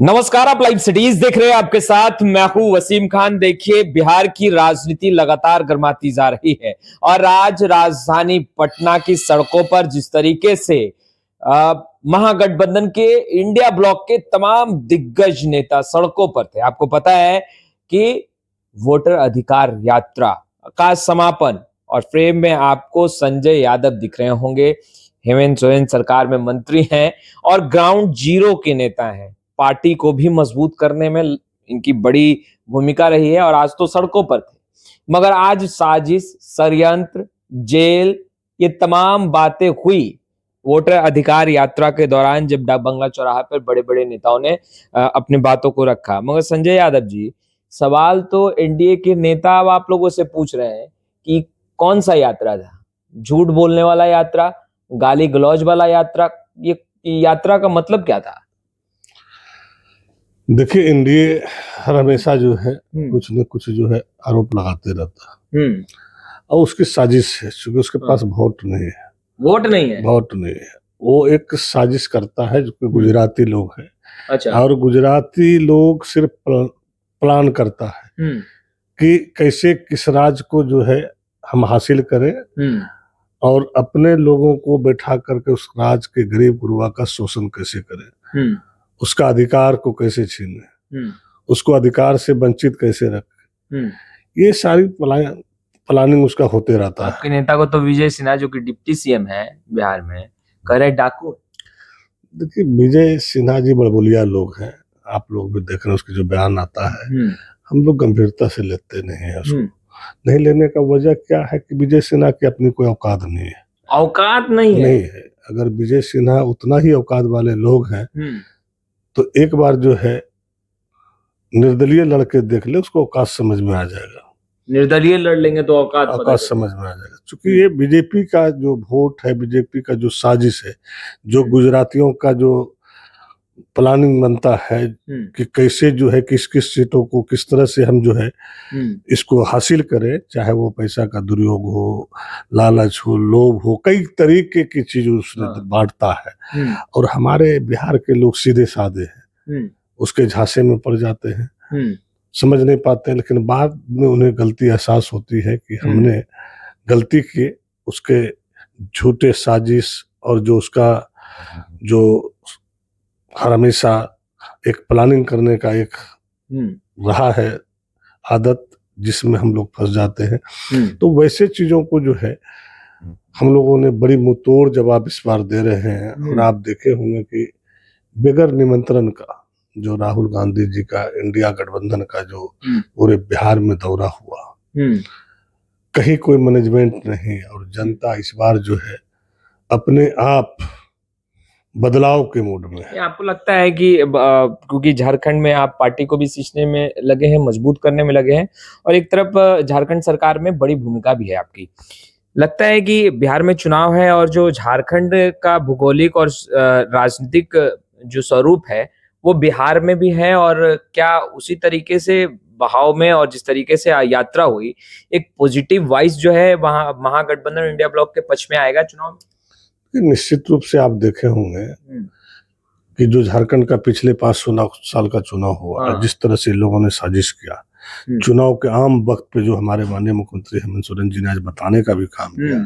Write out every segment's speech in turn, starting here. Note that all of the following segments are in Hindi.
नमस्कार, आप लाइव सिटीज देख रहे हैं। आपके साथ मैं हूं वसीम खान। देखिए, बिहार की राजनीति लगातार गर्माती जा रही है और आज राजधानी पटना की सड़कों पर जिस तरीके से महागठबंधन के इंडिया ब्लॉक के तमाम दिग्गज नेता सड़कों पर थे। आपको पता है कि वोटर अधिकार यात्रा का समापन और फ्रेम में आपको संजय यादव दिख रहे होंगे। हेमंत सोरेन सरकार में मंत्री हैं और ग्राउंड जीरो के नेता हैं। पार्टी को भी मजबूत करने में इनकी बड़ी भूमिका रही है और आज तो सड़कों पर थे। मगर आज साजिश, षड्यंत्र, जेल, ये तमाम बातें हुई वोटर अधिकार यात्रा के दौरान, जब डाक बंगला चौराहा पर बड़े बड़े नेताओं ने अपनी बातों को रखा। मगर संजय यादव जी, सवाल तो एनडीए के नेता अब आप लोगों से पूछ रहे हैं कि कौन सा यात्रा था? झूठ बोलने वाला यात्रा, गाली गलौज वाला यात्रा? ये यात्रा का मतलब क्या था? देखिए, एनडीए हर हमेशा जो है कुछ न कुछ जो है आरोप लगाते रहता है और उसकी साजिश है, क्योंकि उसके पास वोट नहीं है। वोट नहीं है? वोट नहीं है। वो एक साजिश करता है, जो गुजराती लोग हैं। अच्छा। और गुजराती लोग सिर्फ प्लान करता है कि कैसे किस राज को जो है हम हासिल करें और अपने लोगों को बैठा करके उस राज के गरीब गुरबा का शोषण कैसे करें, उसका अधिकार को कैसे छीने, उसको अधिकार से वंचित कैसे रखें। ये सारी प्लानिंग उसका होते रहता है। आपके नेता को तो विजय सिन्हा, जो कि डिप्टी सीएम है बिहार में, कह रहे डाकू। देखिए, विजय सिन्हा जी बड़बोलिया लोग हैं। आप लोग भी देख रहे हैं, उसके जो बयान आता है हम लोग गंभीरता से लेते नहीं है उसको। नहीं लेने का वजह क्या है कि विजय सिन्हा की अपनी कोई औकात नहीं है। औकात नहीं है? अगर विजय सिन्हा उतना ही औकात वाले लोग हैं तो एक बार जो है निर्दलीय लड़के देख ले, उसको औकात समझ में आ जाएगा। निर्दलीय लड़ लेंगे तो औकात समझ में आ जाएगा। क्योंकि ये बीजेपी का जो वोट है, बीजेपी का जो साजिश है, जो गुजरातियों का जो प्लानिंग बनता है कि कैसे जो है किस किस सीटों को किस तरह से हम जो है इसको हासिल करें, चाहे वो पैसा का दुरुपयोग हो, लालच हो, लोभ हो, कई तरीके की चीज उसने बांटता है। और हमारे बिहार के लोग सीधे साधे हैं, उसके झांसे में पड़ जाते हैं, समझ नहीं पाते हैं। लेकिन बाद में उन्हें गलती एहसास होती है कि हमने गलती की, उसके झूठे साजिश और जो उसका जो हर हमेशा एक प्लानिंग करने का एक रहा है आदत, जिसमें हम लोग फंस जाते हैं। तो वैसे चीजों को जो है हम लोगों ने बड़ी मुंहतोड़ जवाब इस बार दे रहे हैं। और आप देखे होंगे कि बगैर निमंत्रण का जो राहुल गांधी जी का इंडिया गठबंधन का जो पूरे बिहार में दौरा हुआ, कहीं कोई मैनेजमेंट नहीं, और जनता इस बार जो है अपने आप बदलाव के मूड में है। आपको लगता है कि क्योंकि झारखंड में आप पार्टी को भी सींचने में लगे हैं, मजबूत करने में लगे हैं, और एक तरफ झारखंड सरकार में बड़ी भूमिका भी है आपकी, लगता है कि बिहार में चुनाव है और जो झारखंड का भूगोलिक और राजनीतिक जो स्वरूप है वो बिहार में भी है, और क्या उसी तरीके से बहाव में और जिस तरीके से यात्रा हुई, एक पॉजिटिव वाइस जो है वहां महागठबंधन इंडिया ब्लॉक के पक्ष में आएगा चुनाव? निश्चित रूप से आप देखे होंगे कि जो झारखंड का पिछले 5 साल का चुनाव हुआ, जिस तरह से लोगों ने साजिश किया, चुनाव के आम वक्त पे जो हमारे माननीय मुख्यमंत्री हेमंत सोरेन जी ने आज बताने का भी काम किया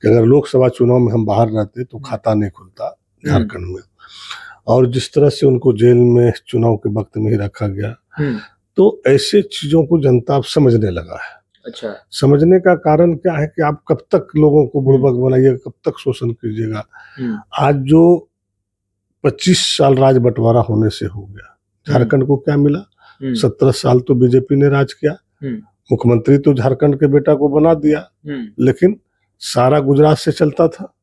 कि अगर लोकसभा चुनाव में हम बाहर रहते तो खाता नहीं खुलता झारखंड में, और जिस तरह से उनको जेल में चुनाव के वक्त में ही रखा गया, तो ऐसे चीजों को जनता अब समझने लगा है। अच्छा। समझने का कारण क्या है कि आप कब तक लोगों को बुड़बक बनाइएगा, कब तक शोषण कीजिएगा। आज जो 25 साल राज बंटवारा होने से हो गया, झारखंड को क्या मिला? 17 साल तो बीजेपी ने राज किया, मुख्यमंत्री तो झारखंड के बेटा को बना दिया, लेकिन सारा गुजरात से चलता था।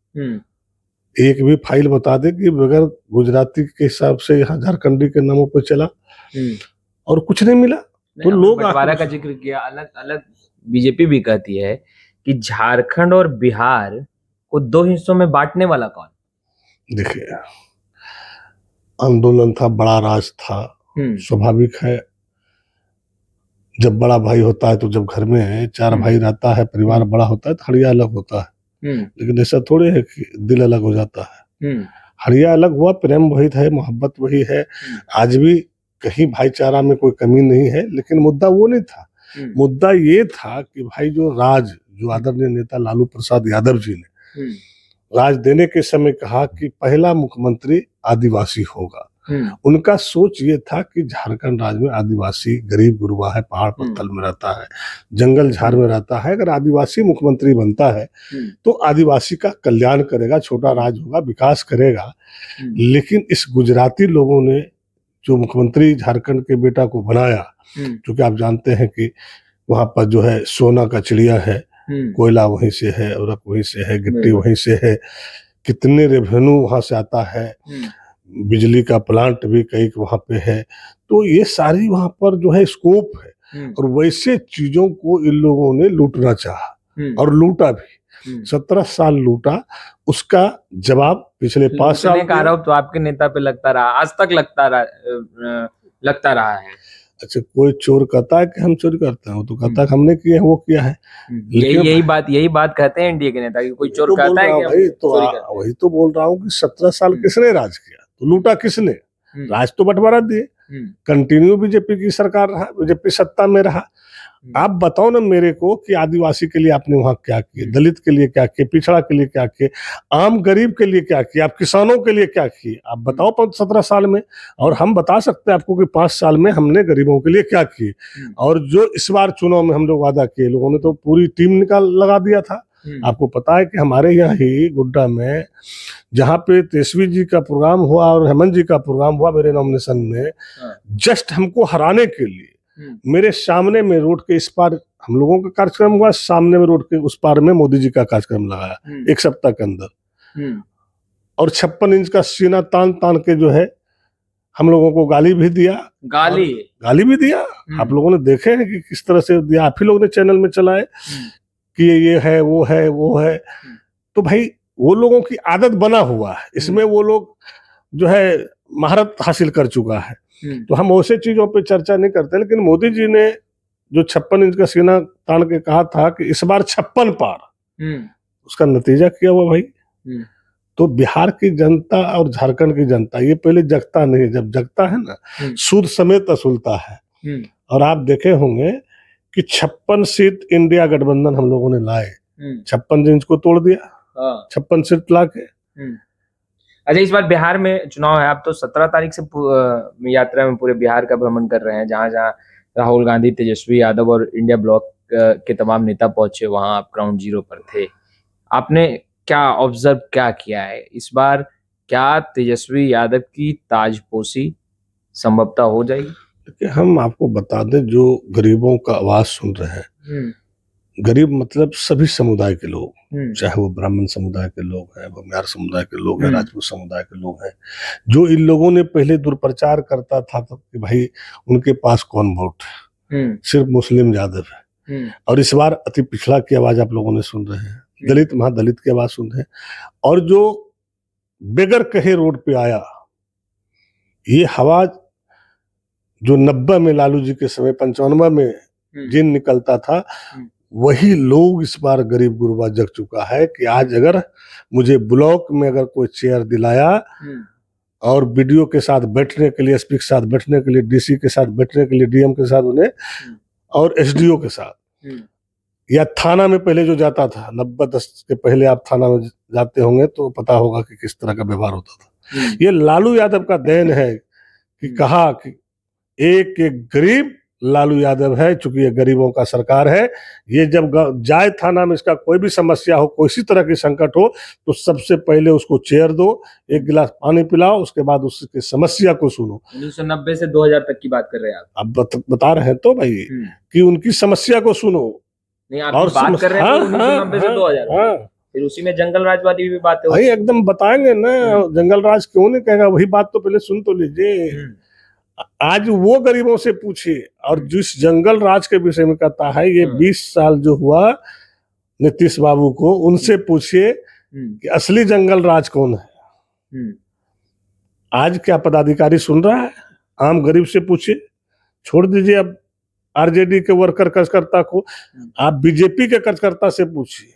एक भी फाइल बता दे कि बगैर गुजराती के हिसाब से यहाँ झारखंडी के नामों पर चला, और कुछ नहीं मिला। तो लोग बंटवारा का जिक्र किया, अलग अलग बीजेपी भी कहती है कि झारखंड और बिहार को 2 हिस्सों में बांटने वाला कौन? देखिए, आंदोलन था, बड़ा राज था, स्वाभाविक है। जब बड़ा भाई होता है तो जब घर में 4 भाई रहता है, परिवार बड़ा होता है तो हड़िया अलग होता है, लेकिन ऐसा थोड़े है कि दिल अलग हो जाता है। हड़िया अलग हुआ, प्रेम वही है, मोहब्बत वही है। आज भी कहीं भाईचारा में कोई कमी नहीं है, लेकिन मुद्दा वो नहीं था। मुद्दा ये था कि भाई जो आदरणीय नेता लालू प्रसाद यादव जी ने राज देने के समय कहा कि पहला मुख्यमंत्री आदिवासी होगा। उनका सोच ये था कि झारखंड राज्य में आदिवासी गरीब गुरबा है, पहाड़ पत्थर में रहता है, जंगल झाड़ में रहता है। अगर आदिवासी मुख्यमंत्री बनता है तो आदिवासी का कल्याण करेगा, छोटा राज्य होगा, विकास करेगा। लेकिन इस गुजराती लोगों ने जो मुख्यमंत्री झारखंड के बेटा को बनाया, क्योंकि आप जानते हैं कि वहां पर जो है सोना का चिड़िया है, कोयला वहीं से है, उर्वरक वहीं से है, गिट्टी वहीं से है, कितने रेवेन्यू वहां से आता है, बिजली का प्लांट भी कई वहां पे है। तो ये सारी वहां पर जो है स्कोप है, और वैसे चीजों को इन लोगों ने लूटना चाहा और लूटा भी। 17 साल लूटा, उसका जवाब पिछले 5 साल का आरोप तो आपके नेता पे लगता रहा, आज तक लगता रहा है। अच्छा, कोई चोर कहता है कि हम चोरी करते हैं? वो तो कहता है हमने किया है, वो किया है। यही बात कहते हैं एनडीए के नेता कि कोई चोर कहता है कि भाई, तो वही तो बोल रहा हूँ कि 17 साल किसने राज किया? तो लूटा किसने? राज तो बंटवारा दिए, कंटिन्यू बीजेपी की सरकार रहा, बीजेपी सत्ता में रहा। आप बताओ ना मेरे को कि आदिवासी के लिए आपने वहां क्या किए, दलित के लिए क्या किए, पिछड़ा के लिए क्या किए, आम गरीब के लिए क्या किए, आप किसानों के लिए क्या किए? आप बताओ 17 साल में। और हम बता सकते हैं आपको कि 5 साल में हमने गरीबों के लिए क्या किए। और जो इस बार चुनाव में हम लोग वादा किए, लोगों ने तो पूरी टीम लगा दिया था। आपको पता है कि हमारे यहाँ ही गुड्डा में जहाँ पे तेजस्वी जी का प्रोग्राम हुआ और हेमंत जी का प्रोग्राम हुआ मेरे नॉमिनेशन में, जस्ट हमको हराने के लिए मेरे सामने में रोड के इस पार हम लोगों का कार्यक्रम हुआ, सामने में रोड के उस पार में मोदी जी का कार्यक्रम लगाया 1 सप्ताह के अंदर। और 56 इंच का सीना तान तान के जो है हम लोगों को गाली भी दिया। गाली भी दिया। आप लोगों ने देखे हैं कि किस तरह से दिया, आप ही लोगों ने चैनल में चलाए कि ये है वो है वो है। तो भाई वो लोगों की आदत बना हुआ है, इसमें वो लोग जो है महारत हासिल कर चुका है। तो हम वैसे चीजों पे चर्चा नहीं करते। लेकिन मोदी जी ने जो 56 इंच का सीना तान के कहा था कि इस बार 56 पार, उसका नतीजा क्या हुआ भाई? तो बिहार की जनता और झारखंड की जनता ये पहले जगता नहीं, जब जगता है ना सूद समेत असूलता है। और आप देखे होंगे कि 56 सीट इंडिया गठबंधन हम लोगों ने लाए, 56 इंच को तोड़ दिया, 56 सीट ला के। अच्छा, इस बार बिहार में चुनाव है, आप तो 17 तारीख से यात्रा में पूरे बिहार का भ्रमण कर रहे हैं, जहां जहां राहुल गांधी, तेजस्वी यादव और इंडिया ब्लॉक के तमाम नेता पहुंचे, वहां आप ग्राउंड जीरो पर थे। आपने क्या ऑब्जर्व क्या किया है इस बार? क्या तेजस्वी यादव की ताजपोशी संभवतः हो जाएगी? देखिए, हम आपको बता दें, जो गरीबों का आवाज सुन रहे हैं, गरीब मतलब सभी समुदाय के लोग, चाहे वो ब्राह्मण समुदाय के लोग हैं, भूमिहार समुदाय के लोग हैं, राजपूत समुदाय के लोग हैं, जो इन लोगों ने पहले दुर्प्रचार करता था तो कि भाई उनके पास कौन वोट है, सिर्फ मुस्लिम यादव है। और इस बार अति पिछड़ा की आवाज आप लोगों ने सुन रहे हैं, दलित महादलित की आवाज सुन रहे हैं। और जो बेगर कहे रोड पे आया, ये हवा जो 90 में लालू जी के समय, 95 में जिन निकलता था, वही लोग इस बार गरीब गुरबा जग चुका है कि आज अगर मुझे ब्लॉक में अगर कोई चेयर दिलाया और बीडीओ के साथ बैठने के लिए, एसपी के साथ बैठने के लिए, डीसी के साथ बैठने के लिए, डीएम के साथ उन्हें, और एसडीओ के साथ, या थाना में पहले जो जाता था 90-10 के पहले आप थाना में जाते होंगे तो पता होगा कि किस तरह का व्यवहार होता था। ये लालू यादव का देन है कि कहा कि एक एक गरीब लालू यादव है, चूंकि ये गरीबों का सरकार है। ये जब जाए थाना में, इसका कोई भी समस्या हो, कोई सी तरह की संकट हो, तो सबसे पहले उसको चेयर दो, एक गिलास पानी पिलाओ, उसके बाद उसकी समस्या को सुनो। 1990 से 2000 तक की बात कर रहे हैं आप? अब बता रहे हैं तो भाई कि उनकी समस्या को सुनो। नहीं, आप और बात कर रहे हैं 1990 से 2000, फिर उसी में जंगल राज वाली भी बात है भाई, एकदम बताएंगे ना। जंगल राज क्यों नहीं कहेगा, वही बात तो पहले सुन तो लीजिए। आज वो गरीबों से पूछिए, और जिस जंगल राज के विषय में कहता है, ये 20 साल जो हुआ नीतीश बाबू को, उनसे पूछिए कि असली जंगल राज कौन है। आज क्या पदाधिकारी सुन रहा है? आम गरीब से पूछिए, छोड़ दीजिए अब आरजेडी के वर्कर कार्यकर्ता को, आप बीजेपी के कार्यकर्ता से पूछिए,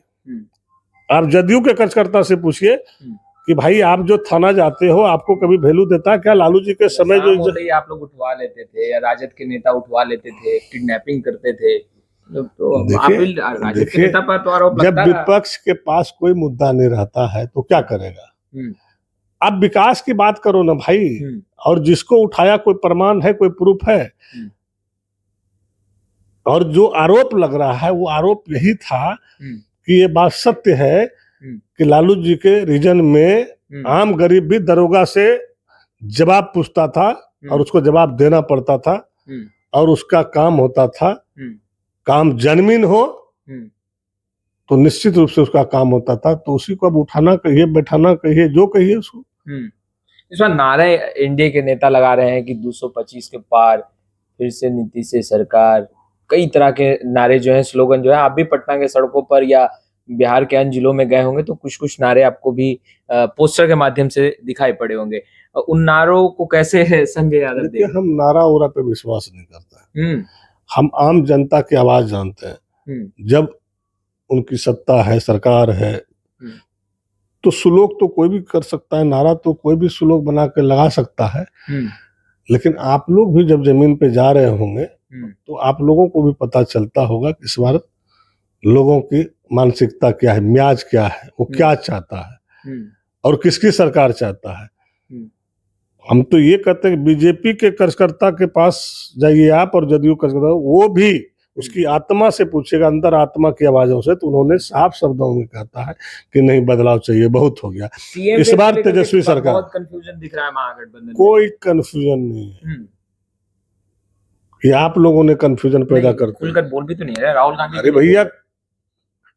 आप जदयू के कार्यकर्ता से पूछिए, कि भाई आप जो थाना जाते हो आपको कभी वैल्यू देता है क्या? लालू जी के समय शाम जो होते ही आप लोग उठवा लेते थे, या राजद के नेता उठवा लेते थे, किडनैपिंग करते थे, तो आप भी राजद के देखिए, नेता पर तो आरोप जब लगता था। विपक्ष के पास कोई मुद्दा नहीं रहता है तो क्या करेगा? हम्म, आप विकास की बात करो ना भाई, हम्म, और जिसको उठाया कोई प्रमाण है, कोई प्रूफ है, हम्म, और जो आरोप लग रहा है वो आरोप यही था हम्म, कि ये बात सत्य है कि लालू जी के रीजन में आम गरीब भी दरोगा से जवाब पूछता था और उसको जवाब देना पड़ता था, और उसका काम होता था, काम जनमीन हो तो निश्चित रूप से उसका काम होता था। तो उसी को अब उठाना कहिए, बैठाना कहिए, जो कहिए उसको। इस बार नारे एनडीए के नेता लगा रहे हैं कि 225 के पार, फिर से नीतीश से सरकार, कई तरह के नारे जो है, स्लोगन जो है, आप भी पटना के सड़कों पर या बिहार के अन्य जिलों में गए होंगे तो कुछ कुछ नारे आपको भी पोस्टर के माध्यम से दिखाई पड़े होंगे। उन नारों को कैसे संजय यादव देखिए, हम नारा उरा पे विश्वास नहीं करते, हम आम जनता की आवाज जानते हैं। जब उनकी सत्ता है, सरकार है, तो स्लोग तो कोई भी कर सकता है, नारा तो कोई भी स्लोग बना के लगा सकता है, लेकिन आप लोग भी जब जमीन पे जा रहे होंगे तो आप लोगों को भी पता चलता होगा कि इस बार लोगों की मानसिकता क्या है, म्याज क्या है, वो क्या चाहता है और किसकी सरकार चाहता है। हम तो ये कहते हैं कि बीजेपी के कार्यकर्ता के पास जाइए आप, और जदयू कार्यकर्ता, वो भी उसकी आत्मा से पूछेगा, अंदर आत्मा की आवाजों से, तो उन्होंने साफ शब्दों में कहता है कि नहीं, बदलाव चाहिए, बहुत हो गया। इस बार तेजस्वी सरकार, बहुत कंफ्यूजन दिख रहा है महागठबंधन, कोई कंफ्यूजन नहीं है, ये आप लोगों ने कंफ्यूजन पैदा करते, खुलकर बोल भी तो नहीं है राहुल गांधी। अरे भैया,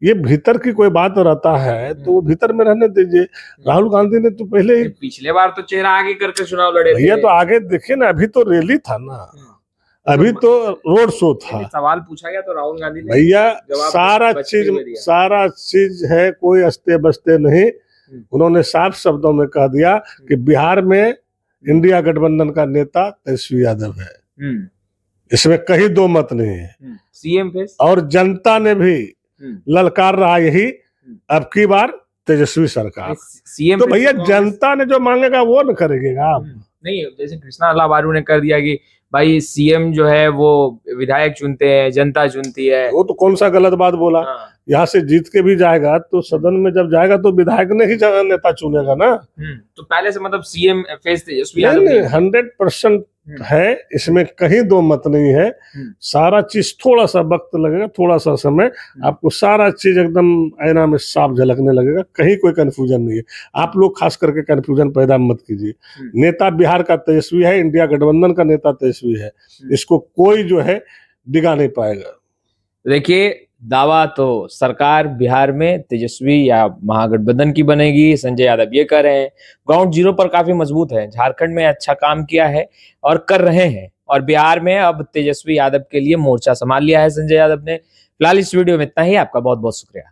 ये भीतर की कोई बात रहता है तो वो भीतर में रहने दीजिए। राहुल गांधी ने तो पहले ही, पिछले बार तो चेहरा आगे करके चुनाव लड़े भैया, तो आगे देखिए ना, अभी तो रैली था ना, अभी तो रोड शो था। सवाल पूछा गया तो राहुल गांधी ने, भैया, सारा चीज है, कोई अस्ते बस्ते नहीं। उन्होंने साफ शब्दों में कह दिया कि बिहार में इंडिया गठबंधन का नेता तेजस्वी यादव है, इसमें कहीं दो मत नहीं है। सीएम फेस, और जनता ने भी ललकार रहा यही, अब की बार तेजस्वी सरकार। सीएम तो भैया, जनता ने जो मांगेगा वो न करेगा आप। नहीं, जैसे कृष्णा लाबारू ने कर दिया कि भाई सीएम जो है वो विधायक चुनते हैं, जनता चुनती है, वो तो कौन सा गलत बात बोला। यहाँ से जीत के भी जाएगा तो सदन में जब जाएगा तो विधायक ने ही नेता चुनेगा ना। तो पहले से मतलब सीएम फेस तेजस्वी यादव नहीं, 100% है, इसमें कहीं दो मत नहीं है। सारा चीज, थोड़ा सा वक्त लगेगा, थोड़ा सा समय, आपको सारा चीज एकदम आईना में साफ झलकने लगेगा, कहीं कोई कंफ्यूजन नहीं है। आप लोग खास करके कंफ्यूजन पैदा मत कीजिए। नेता बिहार का तेजस्वी है, इंडिया गठबंधन का नेता तेजस्वी है, इसको कोई जो है डिगा नहीं पाएगा। देखिए, दावा तो सरकार बिहार में तेजस्वी या महागठबंधन की बनेगी, संजय यादव ये कह रहे हैं। ग्राउंड जीरो पर काफी मजबूत है, झारखंड में अच्छा काम किया है और कर रहे हैं, और बिहार में अब तेजस्वी यादव के लिए मोर्चा संभाल लिया है संजय यादव ने। फिलहाल इस वीडियो में इतना ही, आपका बहुत बहुत शुक्रिया।